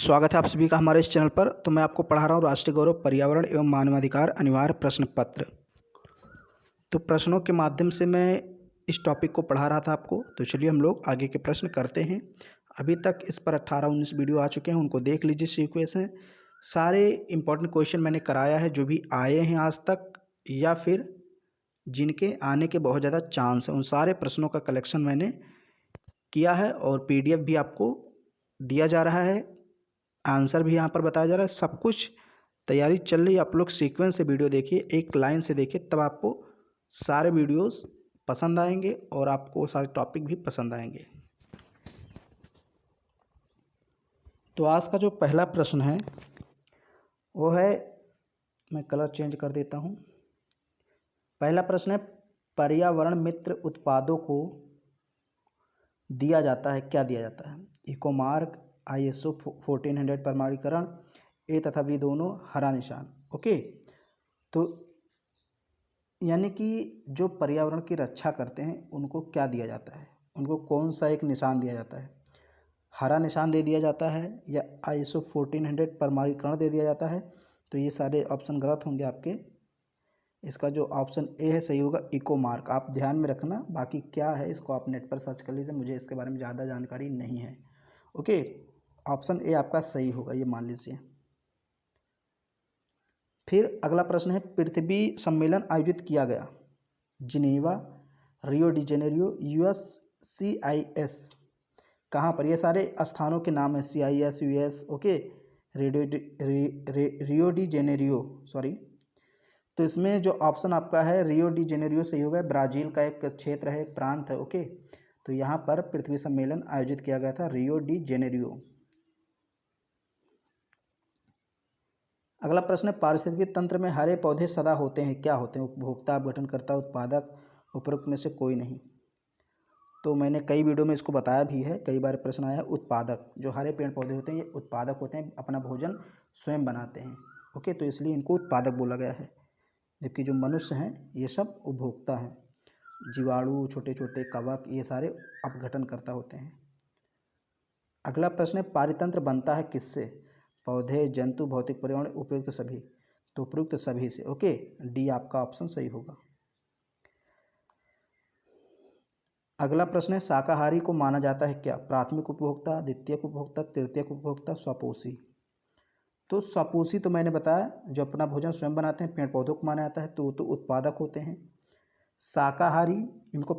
स्वागत है आप सभी का हमारे इस चैनल पर। तो मैं आपको पढ़ा रहा हूँ राष्ट्रीय गौरव पर्यावरण एवं मानवाधिकार अनिवार्य प्रश्न पत्र। तो प्रश्नों के माध्यम से मैं इस टॉपिक को पढ़ा रहा था आपको। तो चलिए हम लोग आगे के प्रश्न करते हैं। अभी तक इस पर 18-19 वीडियो आ चुके हैं, उनको देख लीजिए सीक्वेंस हैं। सारे इंपॉर्टेंट क्वेश्चन मैंने कराया है जो भी आए हैं आज तक या फिर जिनके आने के बहुत ज़्यादा चांस हैं, उन सारे प्रश्नों का कलेक्शन मैंने किया है और PDF भी आपको दिया जा रहा है, आंसर भी यहाँ पर बताया जा रहा है। सब कुछ तैयारी चल रही है। आप लोग सीक्वेंस से वीडियो देखिए, एक लाइन से देखिए, तब आपको सारे वीडियोस पसंद आएंगे और आपको सारे टॉपिक भी पसंद आएंगे। तो आज का जो पहला प्रश्न है वो है, मैं कलर चेंज कर देता हूँ। पहला प्रश्न है, पर्यावरण मित्र उत्पादों को दिया जाता है, क्या दिया जाता है? इकोमार्क, ISO 1400 प्रमाणीकरण, ए तथा बी दोनों, हरा निशान। ओके, तो यानी कि जो पर्यावरण की रक्षा करते हैं उनको क्या दिया जाता है, उनको कौन सा एक निशान दिया जाता है? हरा निशान दे दिया जाता है या ISO 1400 प्रमाणीकरण दे दिया जाता है? तो ये सारे ऑप्शन गलत होंगे आपके। इसका जो ऑप्शन ए है सही होगा, इको मार्क। आप ध्यान में रखना, बाकी क्या है इसको आप नेट पर सर्च कर लीजिए, मुझे इसके बारे में ज़्यादा जानकारी नहीं है। ओके, ऑप्शन ए आपका सही होगा, ये मान लीजिए। फिर अगला प्रश्न है, पृथ्वी सम्मेलन आयोजित किया गया Geneva, Rio de Janeiro, US, CIS, कहाँ पर? ये सारे स्थानों के नाम है, CIS, US। Okay, Rio de Janeiro, sorry. तो इसमें जो ऑप्शन आपका है रियो डी जेनेरियो सही होगा। ब्राज़ील का एक क्षेत्र है, एक प्रांत है। ओके, तो यहाँ पर पृथ्वी सम्मेलन आयोजित किया गया था रियो डी जेनेरियो। अगला प्रश्न है, पारिस्थितिकी तंत्र में हरे पौधे सदा होते हैं, क्या होते हैं? उपभोक्ता, अपघटनकर्ता, उत्पादक, उपरोक्त में से कोई नहीं। तो मैंने कई वीडियो में इसको बताया भी है, कई बार प्रश्न आया है। उत्पादक, जो हरे पेड़ पौधे होते हैं ये उत्पादक होते हैं, अपना भोजन स्वयं बनाते हैं। ओके, तो इसलिए इनको उत्पादक बोला गया है। जबकि जो मनुष्य हैं ये सब उपभोक्ता हैं। जीवाणु, छोटे छोटे कवक, ये सारे अपघटनकर्ता होते हैं। अगला प्रश्न है, पारितंत्र बनता है किससे? पौधे, जंतु, भौतिक पर्यावरण, उपयुक्त सभी। तो उपयुक्त सभी से। ओके, डी आपका ऑप्शन सही होगा। अगला प्रश्न है, शाकाहारी को माना जाता है क्या? प्राथमिक उपभोक्ता, द्वितीयक उपभोक्ता, तृतीयक उपभोक्ता, स्वपोषी। तो स्वपोषी तो मैंने बताया, जो अपना भोजन स्वयं बनाते हैं, पेड़ पौधों को माना जाता है, तो वो तो उत्पादक होते हैं। शाकाहारी, इनको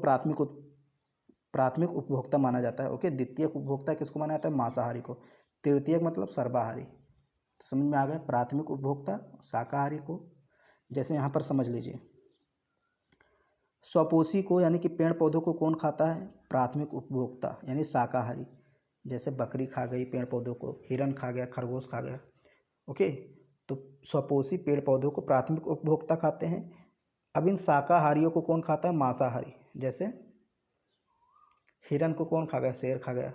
प्राथमिक उपभोक्ता माना जाता है। ओके, द्वितीयक उपभोक्ता किसको माना जाता है? मांसाहारी को। तृतीयक मतलब सर्वाहारी। तो समझ में आ गया, प्राथमिक उपभोक्ता शाकाहारी को। जैसे यहाँ पर समझ लीजिए, स्वपोषी को यानी कि पेड़ पौधों को कौन खाता है? प्राथमिक उपभोक्ता यानी शाकाहारी। जैसे बकरी खा गई पेड़ पौधों को, हिरन खा गया, खरगोश खा गया। ओके, तो स्वपोषी पेड़ पौधों को प्राथमिक उपभोक्ता खाते हैं। अब इन शाकाहारियों को कौन खाता है? मांसाहारी। जैसे हिरन को कौन खा गया? शेर खा गया।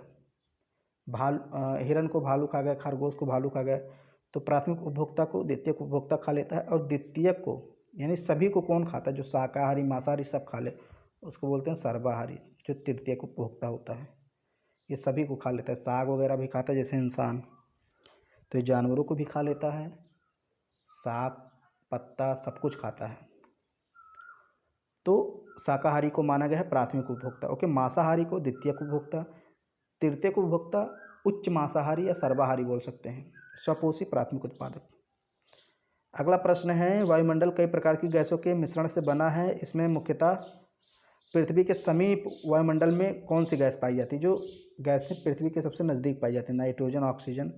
हिरन को भालू खा गया, खरगोश को भालू खा गया। तो प्राथमिक उपभोक्ता को द्वितीयक उपभोक्ता खा लेता है, और द्वितीयक को यानी सभी को कौन खाता है? जो शाकाहारी मांसाहारी सब खा ले, उसको बोलते हैं सर्वाहारी। जो तृतीयक उपभोक्ता होता है ये सभी को खा लेता है, साग वगैरह भी खाता है जैसे इंसान, तो ये जानवरों को भी खा लेता है, साग पत्ता सब कुछ खाता है। तो शाकाहारी को माना गया है प्राथमिक उपभोक्ता। ओके, मांसाहारी को द्वितीयक उपभोक्ता, तृतीयक उपभोक्ता उच्च मांसाहारी या सर्वाहारी बोल सकते हैं, स्वपोषी प्राथमिक उत्पादक। अगला प्रश्न है, वायुमंडल कई प्रकार की गैसों के मिश्रण से बना है, इसमें मुख्यतः पृथ्वी के समीप वायुमंडल में कौन सी गैस पाई जाती है? जो गैसें पृथ्वी के सबसे नज़दीक पाई जाती है, नाइट्रोजन, ऑक्सीजन,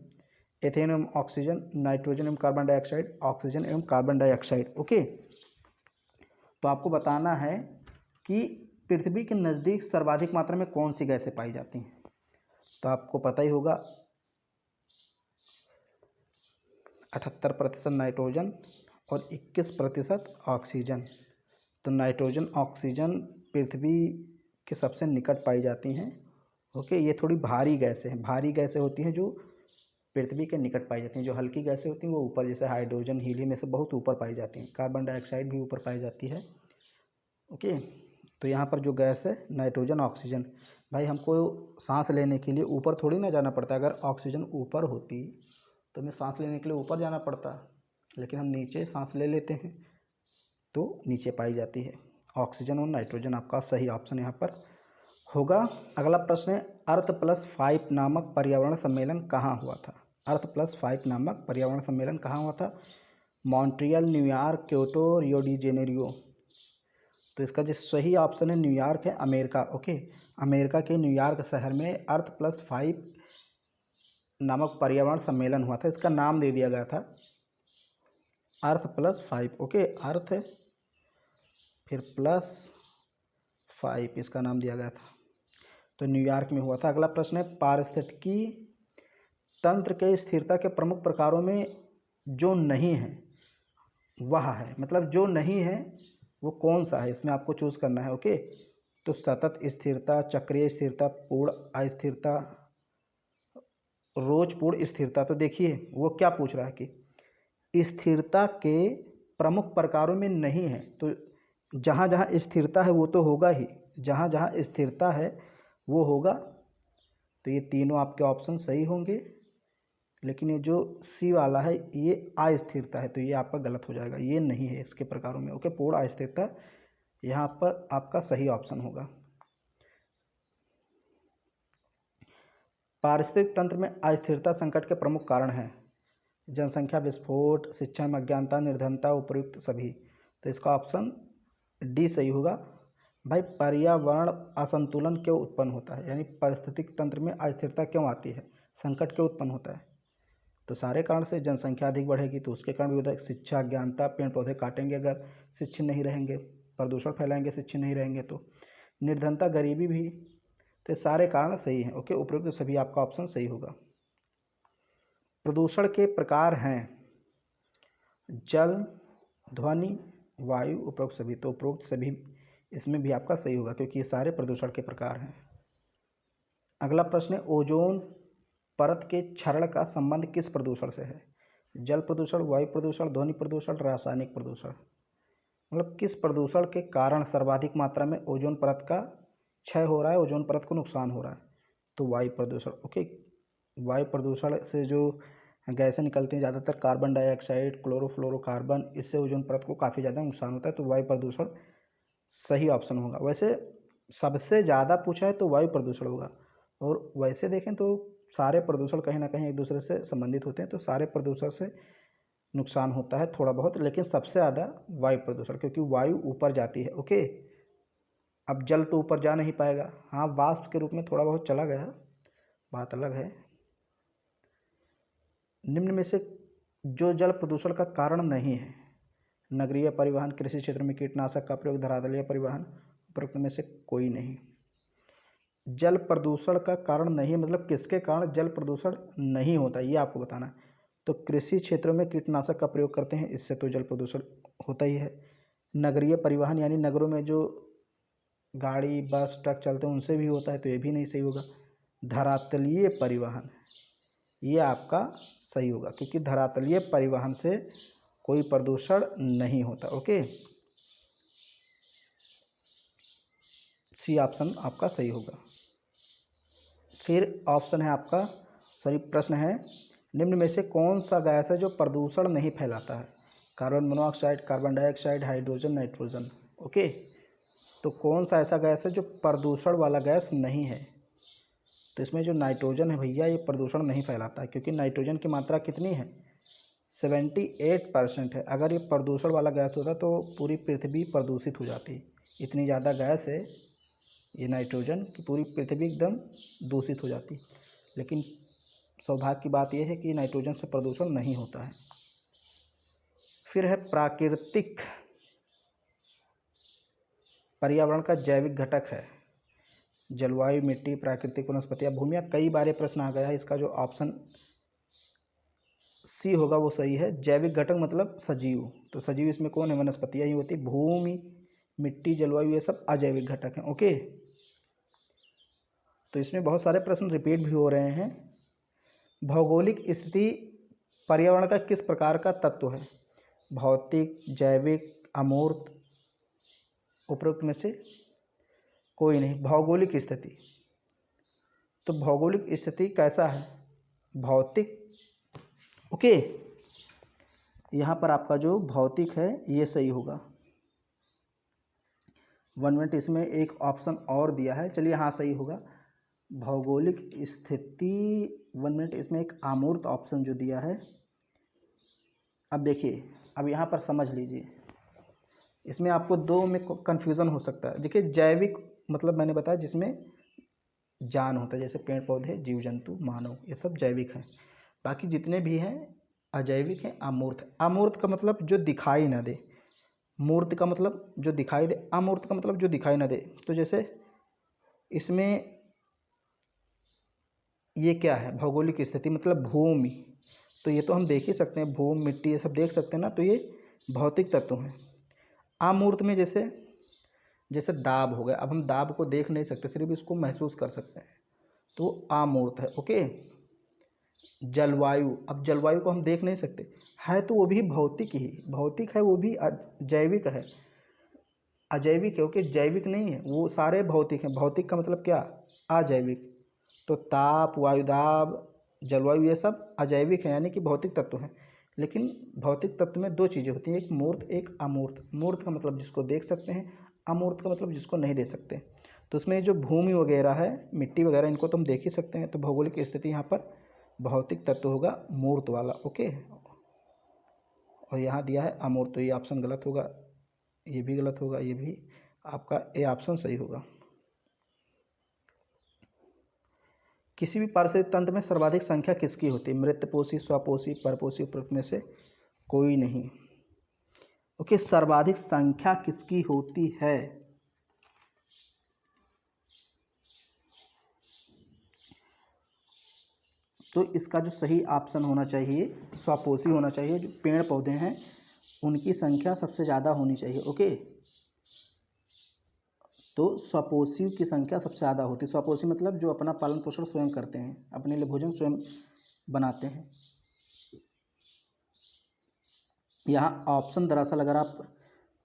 एथेन एवं ऑक्सीजन, नाइट्रोजन एवं कार्बन डाइऑक्साइड, ऑक्सीजन एवं कार्बन डाइऑक्साइड। ओके, तो आपको बताना है कि पृथ्वी के नज़दीक सर्वाधिक मात्रा में कौन सी गैसें पाई जाती हैं। तो आपको पता ही होगा, 78% नाइट्रोजन और 21% ऑक्सीजन। तो नाइट्रोजन, ऑक्सीजन पृथ्वी के सबसे निकट पाई जाती हैं। ओके, ये थोड़ी भारी गैसें हैं, भारी गैसें होती हैं जो पृथ्वी के निकट पाई जाती हैं। जो हल्की गैसें होती हैं वो ऊपर, जैसे हाइड्रोजन, हीलियम में से बहुत ऊपर पाई जाती हैं। कार्बन डाइऑक्साइड भी ऊपर पाई जाती है। ओके, तो यहाँ पर जो गैस है नाइट्रोजन, ऑक्सीजन, भाई हमको सांस लेने के लिए ऊपर थोड़ी ना जाना पड़ता। अगर ऑक्सीजन ऊपर होती तो हमें सांस लेने के लिए ऊपर जाना पड़ता, लेकिन हम नीचे सांस ले लेते हैं तो नीचे पाई जाती है। ऑक्सीजन और नाइट्रोजन आपका सही ऑप्शन यहाँ पर होगा। अगला प्रश्न है, अर्थ+5 नामक पर्यावरण सम्मेलन कहाँ हुआ था? अर्थ+5 नामक पर्यावरण सम्मेलन कहाँ हुआ था? Montreal, New York, Kyoto, Rio de Janeiro. तो इसका जो सही ऑप्शन है न्यूयॉर्क है, अमेरिका। ओके, अमेरिका के न्यूयॉर्क शहर में अर्थ+5 नामक पर्यावरण सम्मेलन हुआ था। इसका नाम दे दिया गया था अर्थ+5। ओके, अर्थ फिर +5 इसका नाम दिया गया था, तो न्यूयॉर्क में हुआ था। अगला प्रश्न है, पारिस्थितिकी तंत्र के स्थिरता के प्रमुख प्रकारों में जो नहीं है वह है, मतलब जो नहीं है वो कौन सा है, इसमें आपको चूज़ करना है। ओके, तो सतत स्थिरता, चक्रीय स्थिरता, पूर्ण अस्थिरता, रोचपूर्ण स्थिरता। तो देखिए वो क्या पूछ रहा है कि स्थिरता के प्रमुख प्रकारों में नहीं है, तो जहाँ जहाँ स्थिरता है वो तो होगा ही, जहाँ जहाँ स्थिरता है वो होगा। तो ये तीनों आपके ऑप्शन सही होंगे, लेकिन ये जो सी वाला है ये अस्थिरता है, तो ये आपका गलत हो जाएगा, ये नहीं है इसके प्रकारों में। ओके, पूर्ण अस्थिरता यहाँ पर आपका सही ऑप्शन होगा। पारिस्थितिक तंत्र में अस्थिरता संकट के प्रमुख कारण हैं जनसंख्या विस्फोट, शिक्षा में अज्ञानता, निर्धनता, उपयुक्त सभी। तो इसका ऑप्शन डी सही होगा। भाई पर्यावरण असंतुलन क्यों उत्पन्न होता है, यानी पारिस्थितिक तंत्र में अस्थिरता क्यों आती है, संकट क्यों उत्पन्न होता है? तो सारे कारण से, जनसंख्या अधिक बढ़ेगी तो उसके कारण भी होता है, शिक्षा अज्ञानता, पेड़ पौधे काटेंगे अगर शिक्षित नहीं रहेंगे, प्रदूषण फैलाएंगे शिक्षित नहीं रहेंगे, तो निर्धनता, गरीबी भी। तो सारे कारण सही हैं। ओके, उपयुक्त तो सभी आपका ऑप्शन सही होगा। प्रदूषण के प्रकार हैं जल, ध्वनि, वायु, उपरोक्त सभी। तो उपरोक्त सभी इसमें भी आपका सही होगा, क्योंकि ये सारे प्रदूषण के प्रकार हैं। अगला प्रश्न है, ओजोन परत के क्षरण का संबंध किस प्रदूषण से है? जल प्रदूषण, वायु प्रदूषण, ध्वनि प्रदूषण, रासायनिक प्रदूषण। मतलब किस प्रदूषण के कारण सर्वाधिक मात्रा में ओजोन परत का क्षय हो रहा है, ओजोन परत को नुकसान हो रहा है? तो वायु प्रदूषण। ओके, वायु प्रदूषण से जो गैसें निकलती हैं ज़्यादातर कार्बन डाइऑक्साइड, क्लोरोफ्लोरोकार्बन, इससे ओजोन परत को काफ़ी ज़्यादा नुकसान होता है, तो वायु प्रदूषण सही ऑप्शन होगा। वैसे सबसे ज़्यादा पूछा है तो वायु प्रदूषण होगा, और वैसे देखें तो सारे प्रदूषण कहीं ना कहीं एक दूसरे से संबंधित होते हैं, तो सारे प्रदूषण से नुकसान होता है थोड़ा बहुत, लेकिन सबसे ज़्यादा वायु प्रदूषण, क्योंकि वायु ऊपर जाती है। ओके, अब जल तो ऊपर जा नहीं पाएगा, हाँ वाष्प के रूप में थोड़ा बहुत चला गया, बात अलग है। निम्न में से जो जल प्रदूषण का कारण नहीं है, नगरीय परिवहन, कृषि क्षेत्र में कीटनाशक का प्रयोग, धरातलीय परिवहन, उपरोक्त में से कोई नहीं। जल प्रदूषण का कारण नहीं, मतलब किसके कारण जल प्रदूषण नहीं होता ये आपको बताना है। तो कृषि क्षेत्रों में कीटनाशक का प्रयोग करते हैं, इससे तो जल प्रदूषण होता ही है। नगरीय परिवहन यानी नगरों में जो गाड़ी, बस, ट्रक चलते हैं उनसे भी होता है, तो ये भी नहीं सही होगा। धरातलीय परिवहन ये आपका सही होगा, क्योंकि धरातलीय परिवहन से कोई प्रदूषण नहीं होता। ओके, सी ऑप्शन आपका सही होगा। फिर ऑप्शन है आपका, सॉरी प्रश्न है, निम्न में से कौन सा गैस है जो प्रदूषण नहीं फैलाता है? Carbon monoxide, carbon dioxide, hydrogen, nitrogen. Okay, तो कौन सा ऐसा गैस है जो प्रदूषण वाला गैस नहीं है? तो इसमें जो नाइट्रोजन है भैया ये प्रदूषण नहीं फैलाता है, क्योंकि नाइट्रोजन की मात्रा कितनी है? 78% है। अगर ये प्रदूषण वाला गैस होता तो पूरी पृथ्वी प्रदूषित हो जाती। इतनी ज़्यादा गैस है ये नाइट्रोजन कि पूरी पृथ्वी एकदम दूषित हो जाती, लेकिन सौभाग्य की बात यह है कि नाइट्रोजन से प्रदूषण नहीं होता है। फिर है प्राकृतिक पर्यावरण का जैविक घटक है जलवायु, मिट्टी, प्राकृतिक वनस्पतियाँ, भूमियाँ। कई बार ये प्रश्न आ गया है, इसका जो ऑप्शन सी होगा वो सही है। जैविक घटक मतलब सजीव, तो सजीव इसमें कौन है? वनस्पतियाँ ही होती। भूमि, मिट्टी, जलवायु ये सब अजैविक घटक हैं। ओके, तो इसमें बहुत सारे प्रश्न रिपीट भी हो रहे हैं। भौगोलिक स्थिति पर्यावरण का किस प्रकार का तत्व है? भौतिक, जैविक, अमूर्त। उपरोक्त में से कोई नहीं। भौगोलिक स्थिति तो भौगोलिक स्थिति कैसा है, भौतिक। ओके, यहाँ पर आपका जो भौतिक है ये सही होगा। 1 मिनट, इसमें एक ऑप्शन और दिया है, चलिए हाँ सही होगा भौगोलिक स्थिति। 1 मिनट, इसमें एक अमूर्त ऑप्शन जो दिया है। अब देखिए, अब यहाँ पर समझ लीजिए, इसमें आपको दो में कन्फ्यूज़न हो सकता है। देखिए जैविक मतलब मैंने बताया जिसमें जान होता है, जैसे पेड़ पौधे, जीव जंतु, मानव, ये सब जैविक हैं। बाकी जितने भी हैं अजैविक हैं, अमूर्त। अमूर्त का मतलब जो दिखाई ना दे, मूर्त का मतलब जो दिखाई दे, अमूर्त का मतलब जो दिखाई ना दे। तो जैसे इसमें ये क्या है, भौगोलिक स्थिति मतलब भूमि, तो ये तो हम देख ही सकते हैं, भूमि, मिट्टी, ये सब देख सकते हैं ना, तो ये भौतिक तत्व हैं। अमूर्त में जैसे जैसे दाब हो गया, अब हम दाब को देख नहीं सकते, सिर्फ इसको महसूस कर सकते हैं, तो अमूर्त है। ओके, जलवायु, अब जलवायु को हम देख नहीं सकते, है तो वो भी भौतिक ही, भौतिक है, वो भी जैविक है, अजैविक है। ओके, जैविक नहीं है, वो सारे भौतिक हैं। भौतिक का मतलब क्या, अजैविक। तो ताप, वायुदाब, जलवायु, ये सब अजैविक है, यानी कि भौतिक तत्व हैं। लेकिन भौतिक तत्व में दो चीज़ें होती हैं, एक मूर्त, एक अमूर्त। मूर्त का मतलब जिसको देख सकते हैं, अमूर्त का मतलब जिसको नहीं देख सकते। तो उसमें जो भूमि वगैरह है, मिट्टी वगैरह, इनको तो हम देख ही सकते हैं, तो भौगोलिक स्थिति यहाँ पर भौतिक तत्व होगा मूर्त वाला। ओके, और यहाँ दिया है अमूर्त, तो ये ऑप्शन गलत होगा, ये भी गलत होगा, ये भी, आपका ए ऑप्शन सही होगा। किसी भी पारिस्थितिक तंत्र में सर्वाधिक संख्या किसकी होती है, मृतपोषी, स्वपोषी, परपोषी, उपरोक्त में से कोई नहीं। ओके, सर्वाधिक संख्या किसकी होती है, तो इसका जो सही ऑप्शन होना चाहिए स्वपोषी होना चाहिए। जो पेड़ पौधे हैं उनकी संख्या सबसे ज़्यादा होनी चाहिए। ओके, तो स्वपोषी की संख्या सबसे ज़्यादा होती है। स्वपोषी मतलब जो अपना पालन पोषण स्वयं करते हैं, अपने लिए भोजन स्वयं बनाते हैं। यहाँ ऑप्शन दरअसल अगर आप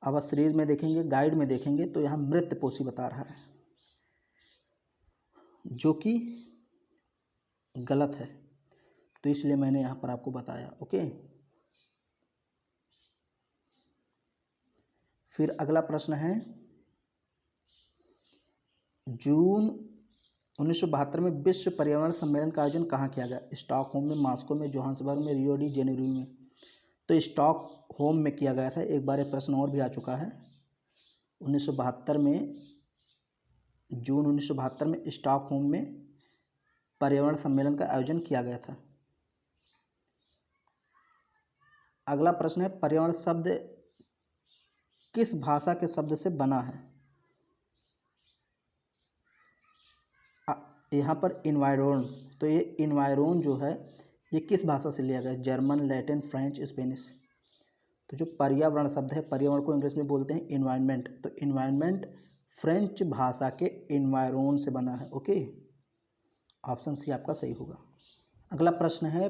अब सीरीज में देखेंगे, गाइड में देखेंगे, तो यहाँ मृतपोषी बता रहा है, जो कि गलत है, तो इसलिए मैंने यहाँ पर आपको बताया। ओके, फिर अगला प्रश्न है, जून 1972 में विश्व पर्यावरण सम्मेलन का आयोजन कहाँ किया गया, स्टॉकहोम में, मॉस्को में, जोहान्सबर्ग में, रियो डी जेनेरियो में। तो स्टॉकहोम में किया गया था। एक बार एक प्रश्न और भी आ चुका है, 1972 में, जून 1972 में स्टॉकहोम में पर्यावरण सम्मेलन का आयोजन किया गया था। अगला प्रश्न है, पर्यावरण शब्द किस भाषा के शब्द से बना है, यहाँ पर इन्वायरोन, तो ये इन्वायरोन जो है ये किस भाषा से लिया गया, जर्मन, लैटिन, फ्रेंच, स्पेनिश। तो जो पर्यावरण शब्द है, पर्यावरण को इंग्लिश में बोलते हैं इन्वायरमेंट, तो इन्वायरमेंट फ्रेंच भाषा के इन्वायरोन से बना है। ओके, ऑप्शन सी आपका सही होगा। अगला प्रश्न है,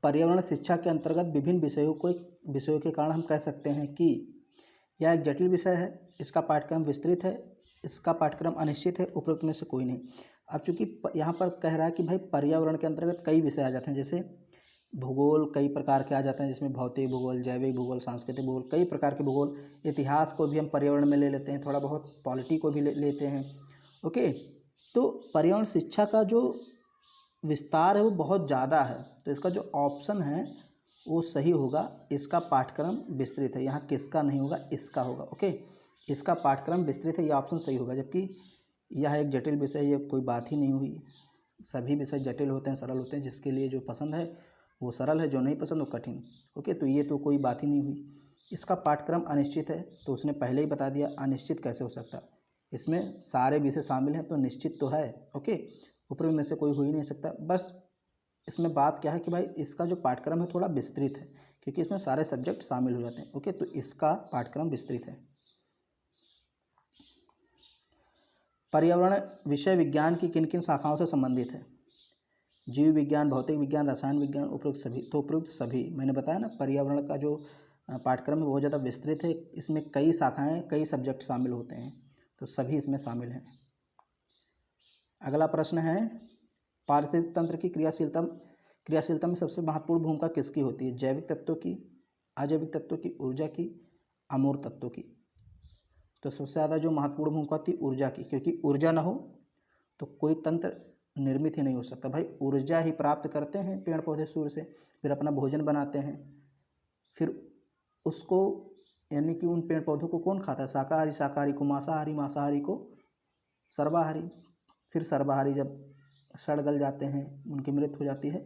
पर्यावरण शिक्षा के अंतर्गत विभिन्न विषयों के कारण हम कह सकते हैं कि यह एक जटिल विषय है, इसका पाठ्यक्रम विस्तृत है, इसका पाठ्यक्रम अनिश्चित है, उपरोक्त में से कोई नहीं। अब चूंकि यहाँ पर कह रहा है कि भाई पर्यावरण के अंतर्गत कई विषय आ जाते हैं, जैसे भूगोल कई प्रकार के आ जाते हैं, जिसमें भौतिक भूगोल, जैविक भूगोल, सांस्कृतिक भूगोल, कई प्रकार के भूगोल, इतिहास को भी हम पर्यावरण में ले लेते हैं, थोड़ा बहुत पॉलिटी को भी लेते हैं। ओके, तो पर्यावरण शिक्षा का जो विस्तार है वो बहुत ज़्यादा है, तो इसका जो ऑप्शन है वो सही होगा, इसका पाठ्यक्रम विस्तृत है। यहाँ किसका नहीं होगा, इसका होगा। ओके, इसका पाठ्यक्रम विस्तृत है, ये ऑप्शन सही होगा। जबकि यह एक जटिल विषय, ये कोई बात ही नहीं हुई। सभी विषय जटिल होते हैं, सरल होते हैं, जिसके लिए जो पसंद है वो सरल है, जो नहीं पसंद वो कठिन। ओके, तो ये तो कोई बात ही नहीं हुई। इसका पाठ्यक्रम अनिश्चित है, तो उसने पहले ही बता दिया, अनिश्चित कैसे हो सकता, इसमें सारे विषय शामिल हैं तो निश्चित तो है। ओके, ऊपर में से कोई हो ही नहीं सकता। बस इसमें बात क्या है कि भाई इसका जो पाठ्यक्रम है थोड़ा विस्तृत है, क्योंकि इसमें सारे सब्जेक्ट शामिल हो जाते हैं। ओके, तो इसका पाठ्यक्रम विस्तृत है। पर्यावरण विषय विज्ञान की किन किन शाखाओं से संबंधित है, जीव विज्ञान, भौतिक विज्ञान, रसायन विज्ञान, उपरोक्त सभी। तो उपरोक्त सभी, मैंने बताया ना, पर्यावरण का जो पाठ्यक्रम है बहुत ज़्यादा विस्तृत है, इसमें कई शाखाएं, कई सब्जेक्ट शामिल होते हैं, तो सभी इसमें शामिल हैं। अगला प्रश्न है, पारिस्थितिक तंत्र की क्रियाशीलता में सबसे महत्वपूर्ण भूमिका किसकी होती है? जैविक तत्वों की, अजैविक तत्वों की, ऊर्जा की, अमूर्त तत्वों की। तो सबसे ज़्यादा जो महत्वपूर्ण भूमिका होती है ऊर्जा की, क्योंकि ऊर्जा ना हो तो कोई तंत्र निर्मित ही नहीं हो सकता। भाई ऊर्जा ही प्राप्त करते हैं पेड़ पौधे सूर्य से, फिर अपना भोजन बनाते हैं, फिर उसको यानी कि उन पेड़ पौधों को कौन खाता है? शाकाहारी शाकाहारी को मांसाहारी, मांसाहारी को सर्वाहारी। फिर सर्वाहारी जब सड़ गल जाते हैं, उनकी मृत्यु हो जाती है,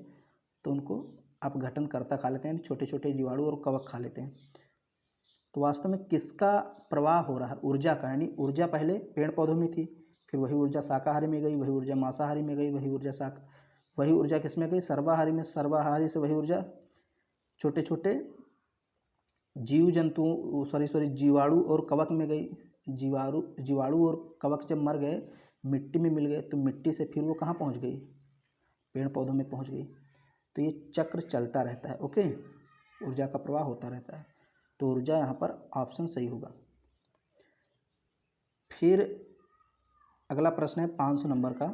तो उनको अपघटनकर्ता खा लेते हैं, छोटे छोटे जीवाणु और कवक खा लेते हैं। तो वास्तव में किसका प्रवाह हो रहा है? ऊर्जा का। यानी ऊर्जा पहले पेड़ पौधों में थी, फिर वही ऊर्जा शाकाहारी में गई, वही ऊर्जा मांसाहारी में गई, वही ऊर्जा किस में गई? सर्वाहारी में। सर्वाहारी से वही ऊर्जा छोटे छोटे जीव जंतुओं जीवाणु और कवक में गई। जीवाणु और कवक जब मर गए, मिट्टी में मिल गए, तो मिट्टी से फिर वो कहाँ पहुँच गई? पेड़ पौधों में पहुँच गई। तो ये चक्र चलता रहता है। ओके, ऊर्जा का प्रवाह होता रहता है। तो ऊर्जा यहाँ पर ऑप्शन सही होगा। फिर अगला प्रश्न है 500 नंबर का।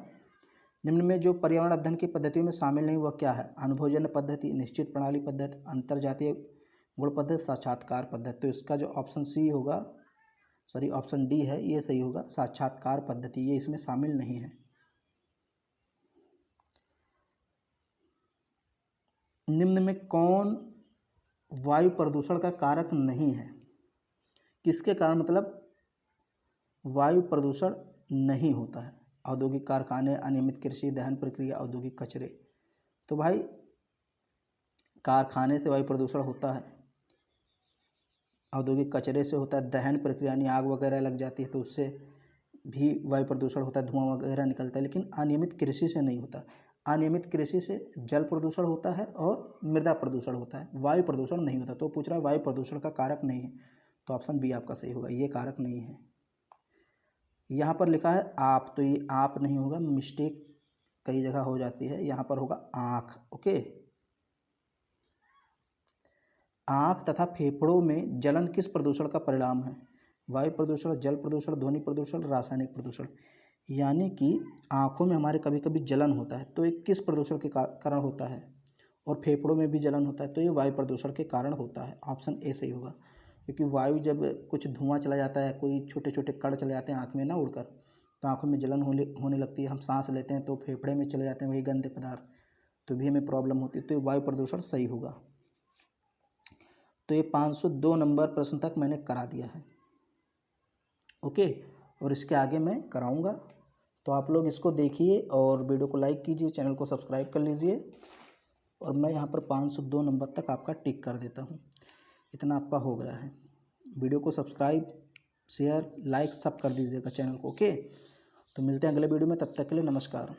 निम्न में जो पर्यावरण अध्ययन की पद्धतियों में शामिल नहीं वह क्या है? अनुभवजन्य पद्धति, निश्चित प्रणाली पद्धति, अंतरजातीय गुण पद्धति, साक्षात्कार पद्धति। तो इसका जो ऑप्शन सी होगा, ऑप्शन डी है, ये सही होगा, साक्षात्कार पद्धति। ये इसमें शामिल नहीं है। निम्न में कौन वायु प्रदूषण का कारक नहीं है? किसके कारण मतलब वायु प्रदूषण नहीं होता है? औद्योगिक कारखाने, अनियमित कृषि, दहन प्रक्रिया, औद्योगिक कचरे। तो भाई कारखाने से वायु प्रदूषण होता है, औद्योगिक कचरे से होता है, दहन प्रक्रिया यानी आग वगैरह लग जाती है तो उससे भी वायु प्रदूषण होता है, धुआं वगैरह निकलता है। लेकिन अनियमित कृषि से नहीं होता। अनियमित कृषि से जल प्रदूषण होता है और मृदा प्रदूषण होता है, वायु प्रदूषण नहीं होता। तो पूछ रहा है वायु प्रदूषण का कारक नहीं है, तो ऑप्शन बी आपका सही होगा, ये कारक नहीं है। यहाँ पर लिखा है आप, तो ये आप नहीं होगा, मिस्टेक कई जगह हो जाती है। यहाँ पर होगा आँख। ओके, आँख तथा फेफड़ों में जलन किस प्रदूषण का परिणाम है? वायु प्रदूषण, जल प्रदूषण, ध्वनि प्रदूषण, रासायनिक प्रदूषण। यानी कि आँखों में हमारे कभी कभी जलन होता है, तो ये किस प्रदूषण के कारण होता है? और फेफड़ों में भी जलन होता है, तो ये वायु प्रदूषण के कारण होता है। ऑप्शन ए सही होगा, क्योंकि वायु जब कुछ धुआं चला जाता है, कोई छोटे छोटे कण चले जाते हैं आँख में ना उड़कर, तो आँखों में जलन होने लगती है। हम सांस लेते हैं तो फेफड़े में चले जाते हैं वही गंदे पदार्थ, तो भी हमें प्रॉब्लम होती है। तो ये वायु प्रदूषण सही होगा। तो ये 502 नंबर प्रश्न तक मैंने करा दिया है। ओके, और इसके आगे मैं कराऊंगा, तो आप लोग इसको देखिए और वीडियो को लाइक कीजिए, चैनल को सब्सक्राइब कर लीजिए। और मैं यहाँ पर 502 नंबर तक आपका टिक कर देता हूँ। इतना आपका हो गया है। वीडियो को सब्सक्राइब, शेयर, लाइक सब कर दीजिएगा चैनल को। ओके, तो मिलते हैं अगले वीडियो में, तब तक के लिए नमस्कार।